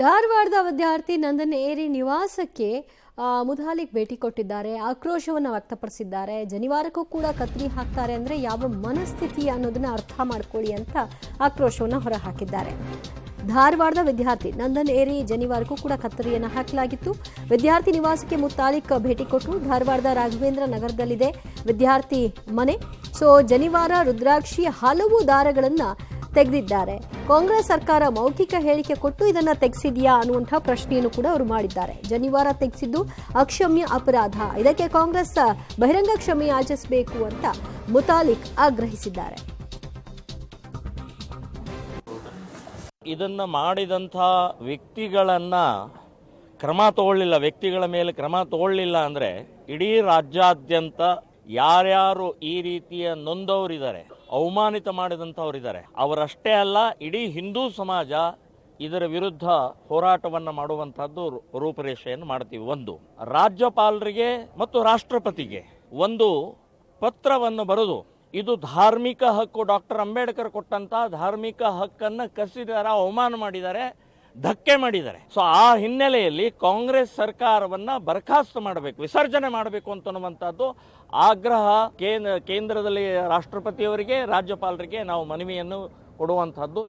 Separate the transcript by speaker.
Speaker 1: ಧಾರವಾಡದ ವಿದ್ಯಾರ್ಥಿ ನಂದನ್ ಏರಿ ನಿವಾಸಕ್ಕೆ ಮುತಾಲಿಕ್ ಭೇಟಿ ಕೊಟ್ಟಿದ್ದಾರೆ. ಆಕ್ರೋಶವನ್ನು ವ್ಯಕ್ತಪಡಿಸಿದ್ದಾರೆ. ಜನಿವಾರಕ್ಕೂ ಕೂಡ ಕತ್ತರಿ ಹಾಕ್ತಾರೆ ಅಂದ್ರೆ ಯಾವ ಮನಸ್ಥಿತಿ ಅನ್ನೋದನ್ನ ಅರ್ಥ ಮಾಡ್ಕೊಳ್ಳಿ ಅಂತ ಆಕ್ರೋಶವನ್ನು ಹೊರಹಾಕಿದ್ದಾರೆ. ಧಾರವಾಡದ ವಿದ್ಯಾರ್ಥಿ ನಂದನ್ ಏರಿ ಜನಿವಾರಕ್ಕೂ ಕೂಡ ಕತ್ತರಿಯನ್ನು ಹಾಕಲಾಗಿತ್ತು. ವಿದ್ಯಾರ್ಥಿ ನಿವಾಸಕ್ಕೆ ಮುತಾಲಿಕ್ ಭೇಟಿ ಕೊಟ್ಟರು. ಧಾರವಾಡದ ರಾಘವೇಂದ್ರ ನಗರದಲ್ಲಿದೆ ವಿದ್ಯಾರ್ಥಿ ಮನೆ. ಸೊ ಜನಿವಾರ, ರುದ್ರಾಕ್ಷಿ, ಹಲವು ದಾರಗಳನ್ನ ತೆಗೆದಿದ್ದಾರೆ. ಕಾಂಗ್ರೆಸ್ ಸರ್ಕಾರ ಮೌಖಿಕ ಹೇಳಿಕೆ ಕೊಟ್ಟು ಇದನ್ನ ತೆಗೆಸಿದೆಯಾ ಅನ್ನುವಂತಹ ಪ್ರಶ್ನೆಯನ್ನು ಕೂಡ ಅವರು ಮಾಡಿದ್ದಾರೆ. ಜನಿವಾರ ತೆಗೆಸಿದ್ದು ಅಕ್ಷಮ್ಯ ಅಪರಾಧ, ಇದಕ್ಕೆ ಕಾಂಗ್ರೆಸ್ ಬಹಿರಂಗ ಕ್ಷಮೆ ಯಾಚಿಸಬೇಕು ಅಂತ ಮುತಾಲಿಕ್ ಆಗ್ರಹಿಸಿದ್ದಾರೆ.
Speaker 2: ಇದನ್ನ ಮಾಡಿದಂಥ ವ್ಯಕ್ತಿಗಳನ್ನ ವ್ಯಕ್ತಿಗಳ ಮೇಲೆ ಕ್ರಮ ತಗೊಳ್ಳಿಲ್ಲ ಅಂದ್ರೆ ಇಡೀ ರಾಜ್ಯಾದ್ಯಂತ ಯಾರ್ಯಾರು ಈ ರೀತಿಯ ನೊಂದವರಿದ್ದಾರೆ, ಅವಮಾನಿತ ಮಾಡಿದಂಥವರಿದ್ದಾರೆ, ಅವರಷ್ಟೇ ಅಲ್ಲ ಇಡೀ ಹಿಂದೂ ಸಮಾಜ ಇದರ ವಿರುದ್ಧ ಹೋರಾಟವನ್ನು ಮಾಡುವಂತಹದ್ದು ರೂಪರೇಷೆಯನ್ನು ಮಾಡ್ತೀವಿ. ಒಂದು, ರಾಜ್ಯಪಾಲರಿಗೆ ಮತ್ತು ರಾಷ್ಟ್ರಪತಿಗೆ ಒಂದು ಪತ್ರವನ್ನು ಬರೆದು ಇದು ಧಾರ್ಮಿಕ ಹಕ್ಕು, ಡಾಕ್ಟರ್ ಅಂಬೇಡ್ಕರ್ ಕೊಟ್ಟಂತ ಧಾರ್ಮಿಕ ಹಕ್ಕನ್ನು ಕಸಿದಾರ, ಅವಮಾನ ಮಾಡಿದ್ದಾರೆ, ಧಕ್ಕೆ ಮಾಡಿದ್ದಾರೆ. ಸೊ ಆ ಹಿನ್ನೆಲೆಯಲ್ಲಿ ಕಾಂಗ್ರೆಸ್ ಸರ್ಕಾರವನ್ನ ಬರಖಾಸ್ತು ಮಾಡಬೇಕು, ವಿಸರ್ಜನೆ ಮಾಡಬೇಕು ಅಂತನ್ನುವಂಥದ್ದು ಆಗ್ರಹ ಕೇಂದ್ರದಲ್ಲಿ ರಾಷ್ಟ್ರಪತಿಯವರಿಗೆ, ರಾಜ್ಯಪಾಲರಿಗೆ ನಾವು ಮನವಿಯನ್ನು ಕೊಡುವಂತಹದ್ದು.